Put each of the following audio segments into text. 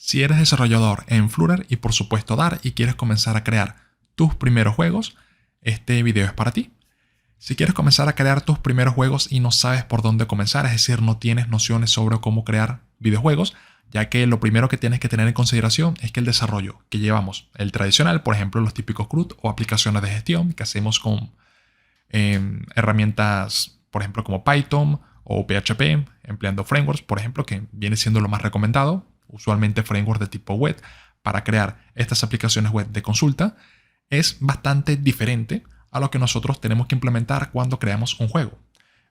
Si eres desarrollador en Flutter y por supuesto Dart y quieres comenzar a crear tus primeros juegos, este video es para ti. Si quieres comenzar a crear tus primeros juegos y no sabes por dónde comenzar, es decir, no tienes nociones sobre cómo crear videojuegos, ya que lo primero que tienes que tener en consideración es que el desarrollo que llevamos, el tradicional, por ejemplo, los típicos CRUD o aplicaciones de gestión que hacemos con herramientas, por ejemplo, como Python o PHP, empleando frameworks, por ejemplo, que viene siendo lo más recomendado, usualmente frameworks de tipo web, para crear estas aplicaciones web de consulta, es bastante diferente a lo que nosotros tenemos que implementar cuando creamos un juego.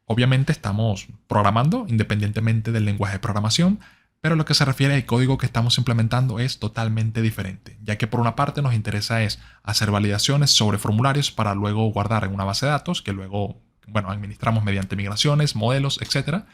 Obviamente estamos programando independientemente del lenguaje de programación, pero lo que se refiere al código que estamos implementando es totalmente diferente, ya que por una parte nos interesa es hacer validaciones sobre formularios para luego guardar en una base de datos que luego, administramos mediante migraciones, modelos, etc.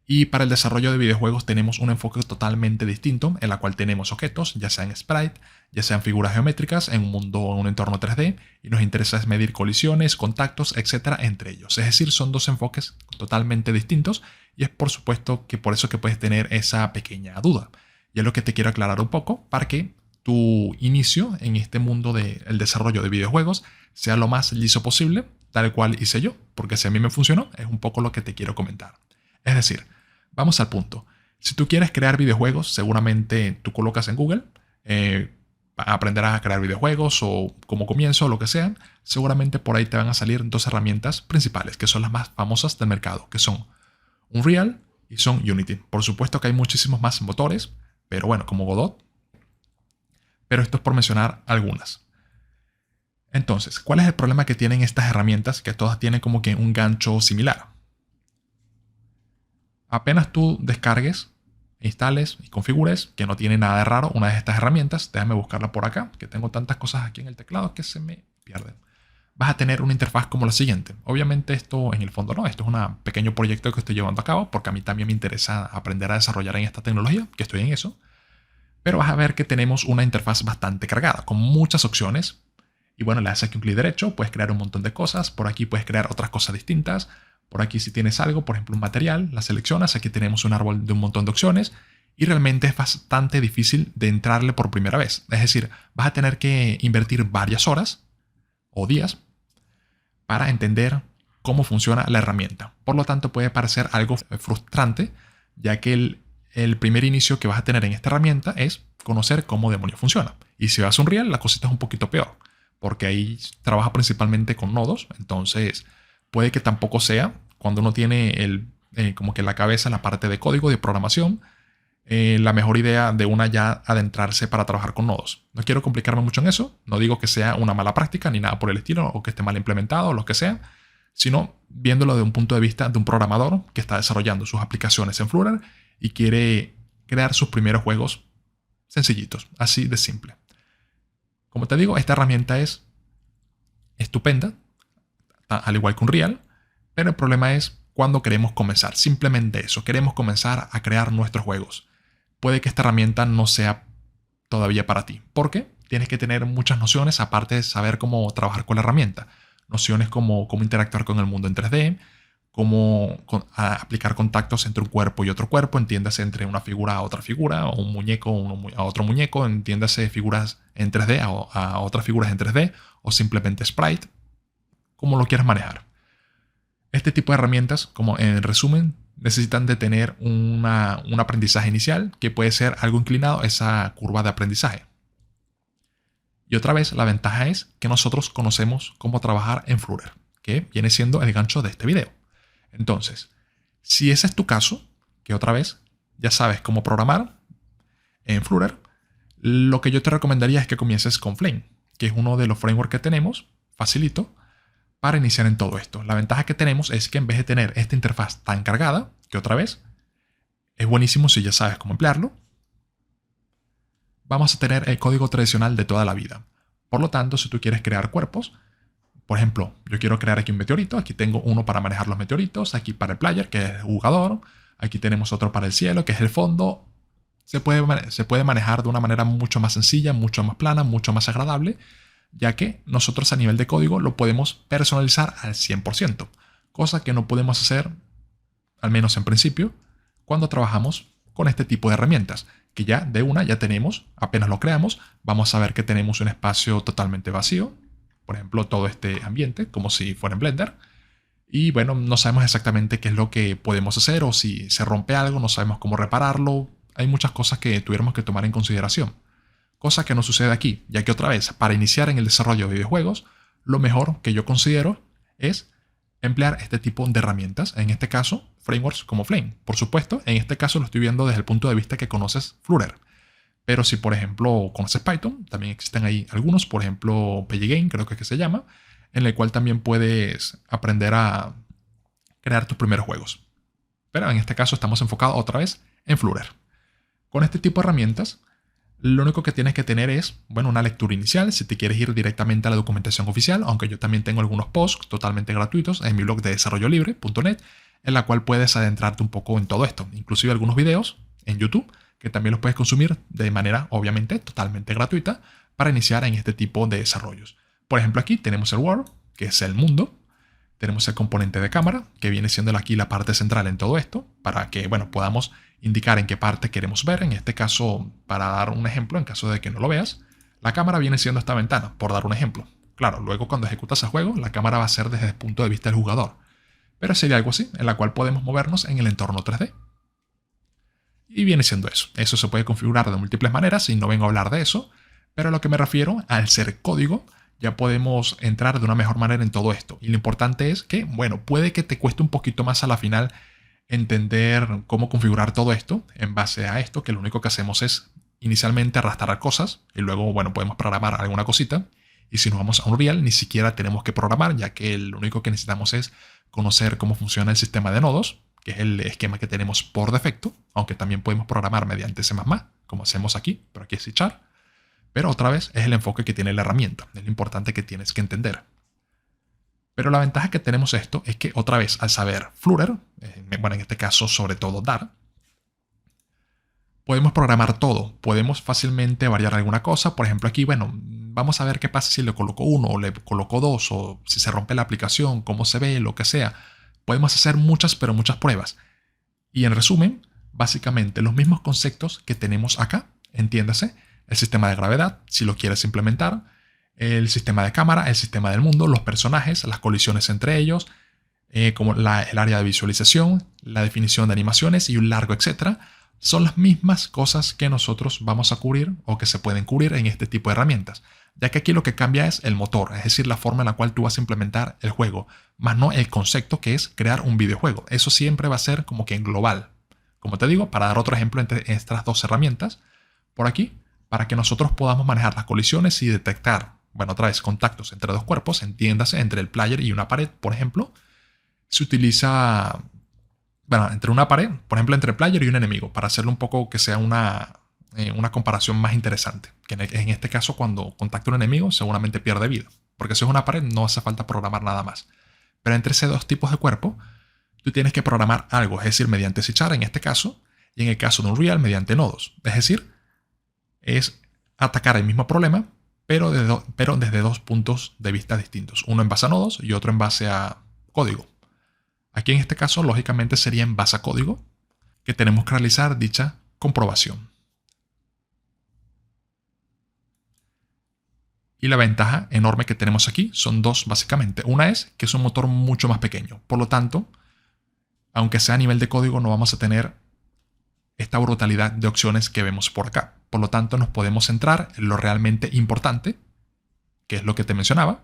Y para el desarrollo de videojuegos tenemos un enfoque totalmente distinto, en la cual tenemos objetos, ya sean sprite, ya sean figuras geométricas en un mundo, en un entorno 3D, y nos interesa es medir colisiones, contactos, etc. entre ellos. Es decir, son dos enfoques totalmente distintos, y es por supuesto que por eso que puedes tener esa pequeña duda. Y es lo que te quiero aclarar un poco, para que tu inicio en este mundo del desarrollo de videojuegos sea lo más liso posible, tal cual hice yo, porque si a mí me funcionó, es un poco lo que te quiero comentar. Es decir, vamos al punto. Si tú quieres crear videojuegos, seguramente tú colocas en Google, aprenderás a crear videojuegos o como comienzo o lo que sea. Seguramente por ahí te van a salir dos herramientas principales, que son las más famosas del mercado, que son Unreal y son Unity. Por supuesto que hay muchísimos más motores, pero bueno, como Godot. Pero esto es por mencionar algunas. Entonces, ¿cuál es el problema que tienen estas herramientas? Que todas tienen como que un gancho similar. Apenas tú descargues, instales y configures, que no tiene nada de raro una de estas herramientas, déjame buscarla por acá, que tengo tantas cosas aquí en el teclado que se me pierden. Vas a tener una interfaz como la siguiente. Obviamente esto en el fondo no, esto es un pequeño proyecto que estoy llevando a cabo, porque a mí también me interesa aprender a desarrollar en esta tecnología, que estoy en eso. Pero vas a ver que tenemos una interfaz bastante cargada, con muchas opciones. Y bueno, le haces aquí un clic derecho, puedes crear un montón de cosas, por aquí puedes crear otras cosas distintas. Por aquí si tienes algo, por ejemplo un material, la seleccionas, aquí tenemos un árbol de un montón de opciones y realmente es bastante difícil de entrarle por primera vez. Es decir, vas a tener que invertir varias horas o días para entender cómo funciona la herramienta. Por lo tanto puede parecer algo frustrante, ya que el primer inicio que vas a tener en esta herramienta es conocer cómo demonios funciona. Y si vas a Unreal, la cosita es un poquito peor, porque ahí trabaja principalmente con nodos, entonces puede que tampoco sea, cuando uno tiene como que la cabeza en la parte de código, de programación, la mejor idea de una ya adentrarse para trabajar con nodos. No quiero complicarme mucho en eso, no digo que sea una mala práctica ni nada por el estilo, o que esté mal implementado o lo que sea, sino viéndolo desde un punto de vista de un programador que está desarrollando sus aplicaciones en Flutter y quiere crear sus primeros juegos sencillitos, así de simple. Como te digo, esta herramienta es estupenda, al igual que Unreal, pero el problema es cuando queremos comenzar. Simplemente eso, queremos comenzar a crear nuestros juegos. Puede que esta herramienta no sea todavía para ti, porque tienes que tener muchas nociones, aparte de saber cómo trabajar con la herramienta. Nociones como cómo interactuar con el mundo en 3D, cómo aplicar contactos entre un cuerpo y otro cuerpo, entiéndase entre una figura a otra figura, o un muñeco a otro muñeco, entiéndase figuras en 3D a otras figuras en 3D, o simplemente sprite, como lo quieras manejar. Este tipo de herramientas, como en resumen, necesitan de tener un aprendizaje inicial que puede ser algo inclinado a esa curva de aprendizaje. Y otra vez, la ventaja es que nosotros conocemos cómo trabajar en Flutter, que viene siendo el gancho de este video. Entonces, si ese es tu caso, que otra vez ya sabes cómo programar en Flutter, lo que yo te recomendaría es que comiences con Flame, que es uno de los frameworks que tenemos, facilito, para iniciar en todo esto. La ventaja que tenemos es que en vez de tener esta interfaz tan cargada, que otra vez es buenísimo si ya sabes cómo emplearlo, vamos a tener el código tradicional de toda la vida. Por lo tanto, si tú quieres crear cuerpos, por ejemplo, yo quiero crear aquí un meteorito, aquí tengo uno para manejar los meteoritos, aquí para el player, que es el jugador, aquí tenemos otro para el cielo, que es el fondo. Se puede manejar de una manera mucho más sencilla, mucho más plana, mucho más agradable, ya que nosotros a nivel de código lo podemos personalizar al 100%, cosa que no podemos hacer, al menos en principio, cuando trabajamos con este tipo de herramientas, que ya de una ya tenemos, apenas lo creamos, vamos a ver que tenemos un espacio totalmente vacío. Por ejemplo, todo este ambiente, como si fuera en Blender. Y bueno, no sabemos exactamente qué es lo que podemos hacer o si se rompe algo, no sabemos cómo repararlo. Hay muchas cosas que tuviéramos que tomar en consideración. Cosa que no sucede aquí, ya que otra vez, para iniciar en el desarrollo de videojuegos, lo mejor que yo considero es emplear este tipo de herramientas, en este caso, frameworks como Flame. Por supuesto, en este caso lo estoy viendo desde el punto de vista que conoces Flutter. Pero si, por ejemplo, conoces Python, también existen ahí algunos, por ejemplo, Pygame, creo que es que se llama, en el cual también puedes aprender a crear tus primeros juegos. Pero en este caso estamos enfocados otra vez en Flutter. Con este tipo de herramientas, lo único que tienes que tener es, bueno, una lectura inicial si te quieres ir directamente a la documentación oficial, aunque yo también tengo algunos posts totalmente gratuitos en mi blog de desarrollolibre.net, en la cual puedes adentrarte un poco en todo esto, inclusive algunos videos en YouTube, que también los puedes consumir de manera, obviamente, totalmente gratuita para iniciar en este tipo de desarrollos. Por ejemplo, aquí tenemos el World, que es el mundo. Tenemos el componente de cámara, que viene siendo aquí la parte central en todo esto, para que, bueno, podamos indicar en qué parte queremos ver. En este caso, para dar un ejemplo, en caso de que no lo veas, la cámara viene siendo esta ventana, por dar un ejemplo. Claro, luego cuando ejecutas el juego, la cámara va a ser desde el punto de vista del jugador. Pero sería algo así, en la cual podemos movernos en el entorno 3D. Y viene siendo eso. Eso se puede configurar de múltiples maneras y no vengo a hablar de eso, pero a lo que me refiero, al ser código, ya podemos entrar de una mejor manera en todo esto. Y lo importante es que, bueno, puede que te cueste un poquito más a la final entender cómo configurar todo esto en base a esto, que lo único que hacemos es inicialmente arrastrar cosas y luego, bueno, podemos programar alguna cosita. Y si nos vamos a Unreal, ni siquiera tenemos que programar, ya que lo único que necesitamos es conocer cómo funciona el sistema de nodos, que es el esquema que tenemos por defecto, aunque también podemos programar mediante C++, como hacemos aquí, pero aquí es C#. Pero otra vez es el enfoque que tiene la herramienta, es lo importante que tienes que entender. Pero la ventaja que tenemos esto es que otra vez al saber Flutter, bueno en este caso sobre todo Dart, podemos programar todo, podemos fácilmente variar alguna cosa. Por ejemplo aquí, bueno, vamos a ver qué pasa si le coloco 1 o le coloco 2 o si se rompe la aplicación, cómo se ve, lo que sea. Podemos hacer muchas pero muchas pruebas. Y en resumen, básicamente los mismos conceptos que tenemos acá, entiéndase, el sistema de gravedad, si lo quieres implementar, el sistema de cámara, el sistema del mundo, los personajes, las colisiones entre ellos, como el área de visualización, la definición de animaciones y un largo etcétera, son las mismas cosas que nosotros vamos a cubrir o que se pueden cubrir en este tipo de herramientas, ya que aquí lo que cambia es el motor, es decir, la forma en la cual tú vas a implementar el juego, más no el concepto que es crear un videojuego. Eso siempre va a ser como que en global. Como te digo, para dar otro ejemplo entre estas dos herramientas, por aquí, para que nosotros podamos manejar las colisiones y detectar, bueno, otra vez, contactos entre dos cuerpos, entiéndase, entre el player y una pared, por ejemplo, se utiliza, bueno, entre una pared, por ejemplo, entre el player y un enemigo, para hacerlo un poco que sea una comparación más interesante. Que en este caso, cuando contacta un enemigo, seguramente pierde vida, porque si es una pared no hace falta programar nada más. Pero entre esos dos tipos de cuerpo, tú tienes que programar algo, es decir, mediante C# en este caso, y en el caso de Unreal, mediante nodos. Es decir, es atacar el mismo problema, pero desde dos puntos de vista distintos. Uno en base a nodos y otro en base a código. Aquí en este caso, lógicamente, sería en base a código que tenemos que realizar dicha comprobación. Y la ventaja enorme que tenemos aquí son dos, básicamente. Una es que es un motor mucho más pequeño. Por lo tanto, aunque sea a nivel de código, no vamos a tener esta brutalidad de opciones que vemos por acá. Por lo tanto, nos podemos centrar en lo realmente importante, que es lo que te mencionaba,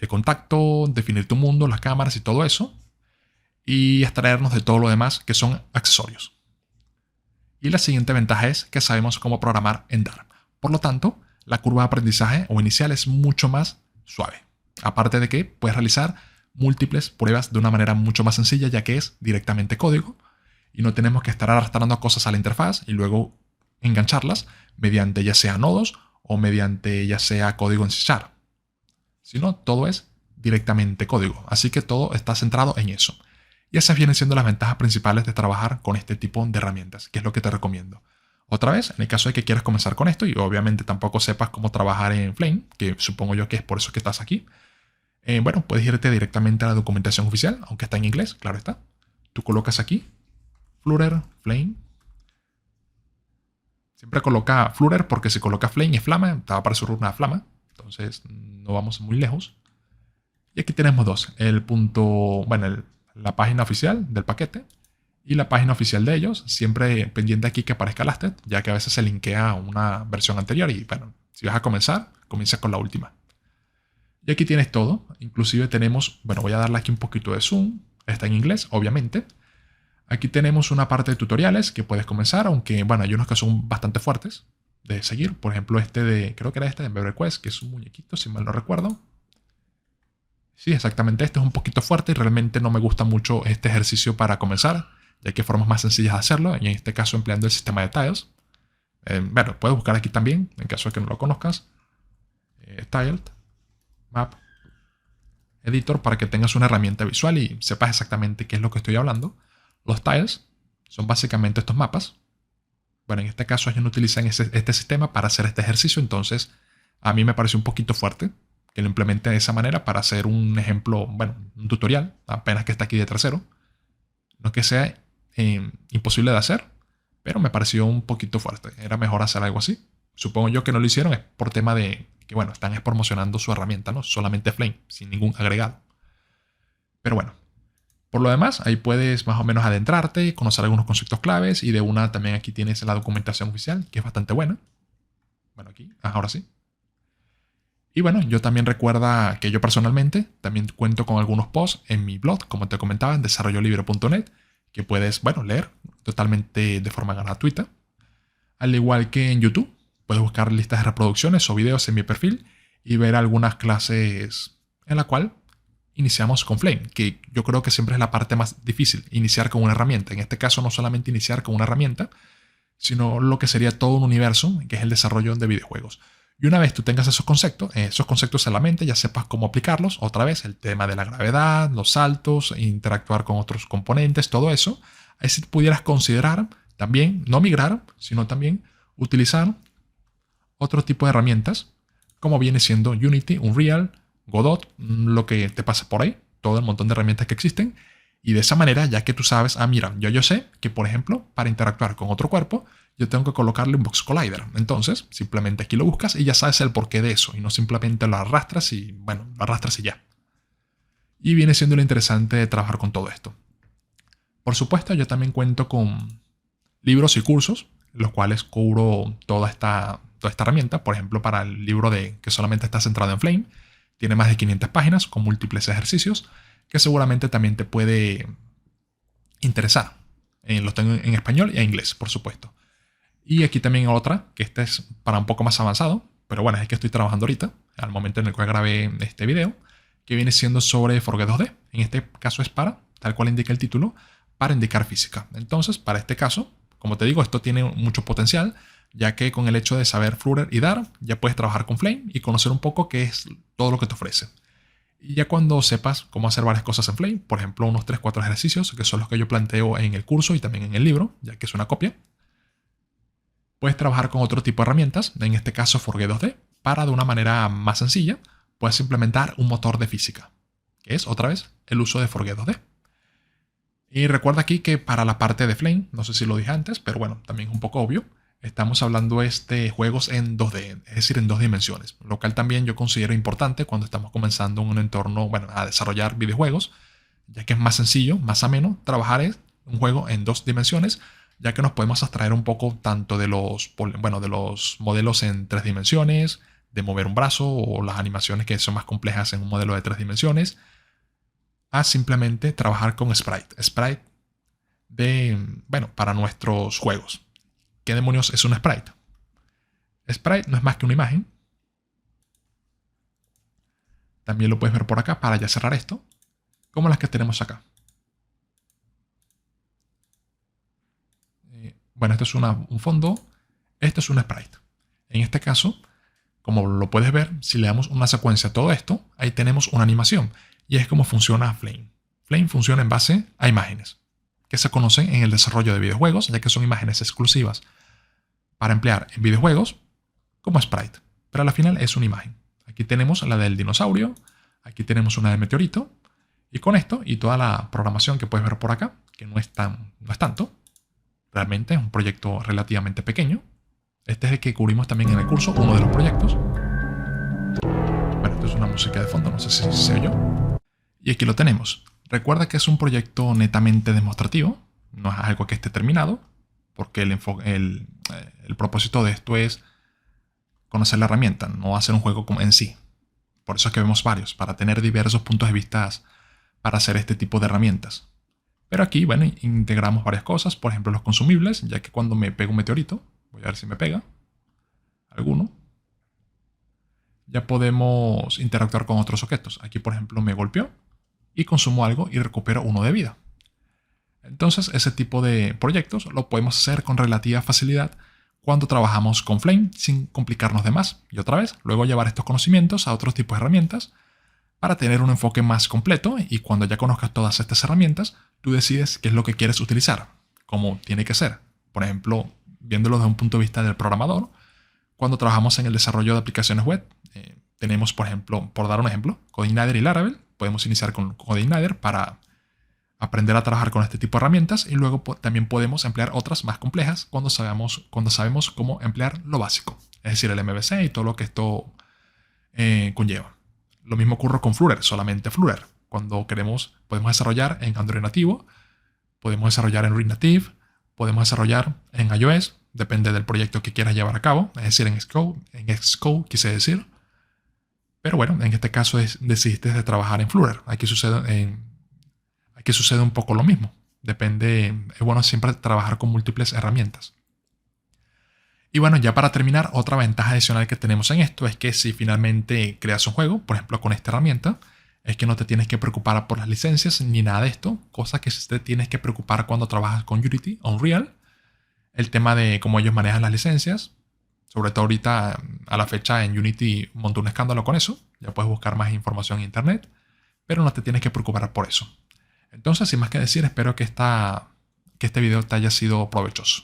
el contacto, definir tu mundo, las cámaras y todo eso, y extraernos de todo lo demás que son accesorios. Y la siguiente ventaja es que sabemos cómo programar en Dart. Por lo tanto, la curva de aprendizaje o inicial es mucho más suave. Aparte de que puedes realizar múltiples pruebas de una manera mucho más sencilla, ya que es directamente código, y no tenemos que estar arrastrando cosas a la interfaz y luego engancharlas mediante ya sea nodos o mediante ya sea código en C#. Sino todo es directamente código. Así que todo está centrado en eso. Y esas vienen siendo las ventajas principales de trabajar con este tipo de herramientas, que es lo que te recomiendo. Otra vez, en el caso de que quieras comenzar con esto y obviamente tampoco sepas cómo trabajar en Flame, que supongo yo que es por eso que estás aquí, bueno, puedes irte directamente a la documentación oficial, aunque está en inglés, claro está. Tú colocas aquí Flutter, Flame, Siempre coloca Flutter porque si coloca Flame y Flama, te va a aparecer una flama. Entonces no vamos muy lejos. Y aquí tenemos dos. El punto, bueno, la página oficial del paquete y la página oficial de ellos. Siempre pendiente aquí que aparezca Lasted, ya que a veces se linkea a una versión anterior. Y bueno, si vas a comenzar, comienza con la última. Y aquí tienes todo. Inclusive tenemos, bueno, voy a darle aquí un poquito de zoom. Está en inglés, obviamente. Aquí tenemos una parte de tutoriales que puedes comenzar, aunque bueno, hay unos que son bastante fuertes de seguir. Por ejemplo, creo que era este de Ember Quest, que es un muñequito, si mal no recuerdo. Sí, exactamente, este es un poquito fuerte y realmente no me gusta mucho este ejercicio para comenzar, ya que hay formas más sencillas de hacerlo, y en este caso empleando el sistema de tiles. Bueno, puedes buscar aquí también, en caso de que no lo conozcas. Tiled, Map, Editor, para que tengas una herramienta visual y sepas exactamente qué es lo que estoy hablando. Los tiles son básicamente estos mapas. Bueno, en este caso ellos no utilizan este sistema para hacer este ejercicio, entonces a mí me parece un poquito fuerte que lo implemente de esa manera para hacer un ejemplo, bueno, un tutorial, apenas que está aquí de tercero. No es que sea imposible de hacer, pero me pareció un poquito fuerte. Era mejor hacer algo así. Supongo yo que no lo hicieron es por tema de que, bueno, están promocionando su herramienta, ¿no? Solamente Flame, sin ningún agregado. Pero bueno. Por lo demás, ahí puedes más o menos adentrarte, conocer algunos conceptos claves y de una también aquí tienes la documentación oficial, que es bastante buena. Bueno, aquí, ahora sí. Y bueno, yo también recuerda que yo personalmente también cuento con algunos posts en mi blog, como te comentaba, en desarrollolibre.net, que puedes, bueno, leer totalmente de forma gratuita. Al igual que en YouTube, puedes buscar listas de reproducciones o videos en mi perfil y ver algunas clases en la cual iniciamos con Flame, que yo creo que siempre es la parte más difícil, iniciar con una herramienta. En este caso no solamente iniciar con una herramienta, sino lo que sería todo un universo, que es el desarrollo de videojuegos. Y una vez tú tengas esos conceptos en la mente, ya sepas cómo aplicarlos, otra vez el tema de la gravedad, los saltos, interactuar con otros componentes, todo eso, ahí sí pudieras considerar también, no migrar, sino también utilizar otro tipo de herramientas, como viene siendo Unity, Unreal, Godot, lo que te pasa por ahí, todo el montón de herramientas que existen. Y de esa manera, ya que tú sabes, mira, yo sé que, por ejemplo, para interactuar con otro cuerpo, yo tengo que colocarle un Box Collider. Entonces, simplemente aquí lo buscas y ya sabes el porqué de eso. Y no simplemente lo arrastras y, bueno, lo arrastras y ya. Y viene siendo lo interesante trabajar con todo esto. Por supuesto, yo también cuento con libros y cursos, los cuales cubro toda esta herramienta. Por ejemplo, para el libro que solamente está centrado en Flame, tiene más de 500 páginas con múltiples ejercicios que seguramente también te puede interesar. Los tengo en español y en inglés, por supuesto. Y aquí también otra, que esta es para un poco más avanzado, pero bueno, es que estoy trabajando ahorita, al momento en el cual grabé este video, que viene siendo sobre Forge 2D. En este caso es para, tal cual indica el título, para indicar física. Entonces, para este caso, como te digo, esto tiene mucho potencial, ya que con el hecho de saber Flutter y Dart, ya puedes trabajar con Flame y conocer un poco qué es todo lo que te ofrece. Y ya cuando sepas cómo hacer varias cosas en Flame, por ejemplo, unos 3-4 ejercicios, que son los que yo planteo en el curso y también en el libro, ya que es una copia, puedes trabajar con otro tipo de herramientas, en este caso Forge 2D, para de una manera más sencilla, puedes implementar un motor de física, que es, otra vez, el uso de Forge 2D. Y recuerda aquí que para la parte de Flame, no sé si lo dije antes, pero bueno, también es un poco obvio, estamos hablando de juegos en 2D, es decir, en 2 dimensiones, lo cual también yo considero importante cuando estamos comenzando en un entorno, bueno, a desarrollar videojuegos, ya que es más sencillo, más ameno trabajar un juego en 2 dimensiones, ya que nos podemos abstraer un poco tanto de los modelos en 3 dimensiones, de mover un brazo o las animaciones que son más complejas en un modelo de 3 dimensiones, a simplemente trabajar con Sprite para nuestros juegos. ¿Qué demonios es un sprite? Sprite no es más que una imagen. También lo puedes ver por acá para ya cerrar esto, como las que tenemos acá. Bueno, esto es un fondo, esto es un sprite. En este caso, como lo puedes ver, si le damos una secuencia a todo esto, ahí tenemos una animación. Y es como funciona Flame. Flame funciona en base a imágenes, que se conocen en el desarrollo de videojuegos, ya que son imágenes exclusivas para emplear en videojuegos como sprite. Pero al final es una imagen. Aquí tenemos la del dinosaurio, aquí tenemos una del meteorito, y con esto y toda la programación que puedes ver por acá, que no es tanto, realmente es un proyecto relativamente pequeño, Este es el que cubrimos también en el curso, uno de los proyectos. Bueno, esto es una música de fondo, no sé si se oyó. Y aquí lo tenemos. Recuerda que es un proyecto netamente demostrativo, no es algo que esté terminado, porque el propósito de esto es conocer la herramienta, no hacer un juego en sí. Por eso es que vemos varios, para tener diversos puntos de vista para hacer este tipo de herramientas. Pero aquí, bueno, integramos varias cosas, por ejemplo los consumibles, ya que cuando me pega un meteorito, voy a ver si me pega alguno, ya podemos interactuar con otros objetos. Aquí, por ejemplo, me golpeó y consumo algo y recupero 1 de vida. Entonces, ese tipo de proyectos lo podemos hacer con relativa facilidad cuando trabajamos con Flame sin complicarnos de más. Y otra vez, luego llevar estos conocimientos a otros tipos de herramientas para tener un enfoque más completo, y cuando ya conozcas todas estas herramientas, tú decides qué es lo que quieres utilizar, cómo tiene que ser. Por ejemplo, viéndolo desde un punto de vista del programador, cuando trabajamos en el desarrollo de aplicaciones web, tenemos, por ejemplo, por dar un ejemplo, CodeIgniter y Laravel. Podemos iniciar con CodeIgniter para aprender a trabajar con este tipo de herramientas, y luego también podemos emplear otras más complejas cuando sabemos cómo emplear lo básico, es decir, el MVC y todo lo que esto conlleva. Lo mismo ocurre con Flutter, solamente Flutter. Cuando queremos, podemos desarrollar en Android nativo, podemos desarrollar en React Native, podemos desarrollar en iOS, depende del proyecto que quieras llevar a cabo, es decir, en Xcode quise decir. Pero bueno, en este caso decidiste de trabajar en Flutter. Aquí sucede un poco lo mismo. Depende, es bueno siempre trabajar con múltiples herramientas. Y bueno, ya para terminar, otra ventaja adicional que tenemos en esto es que si finalmente creas un juego, por ejemplo con esta herramienta, es que no te tienes que preocupar por las licencias ni nada de esto, cosa que sí te tienes que preocupar cuando trabajas con Unity, Unreal, el tema de cómo ellos manejan las licencias. Sobre todo ahorita, a la fecha, en Unity montó un escándalo con eso. Ya puedes buscar más información en internet, pero no te tienes que preocupar por eso. Entonces, sin más que decir, espero que este video te haya sido provechoso.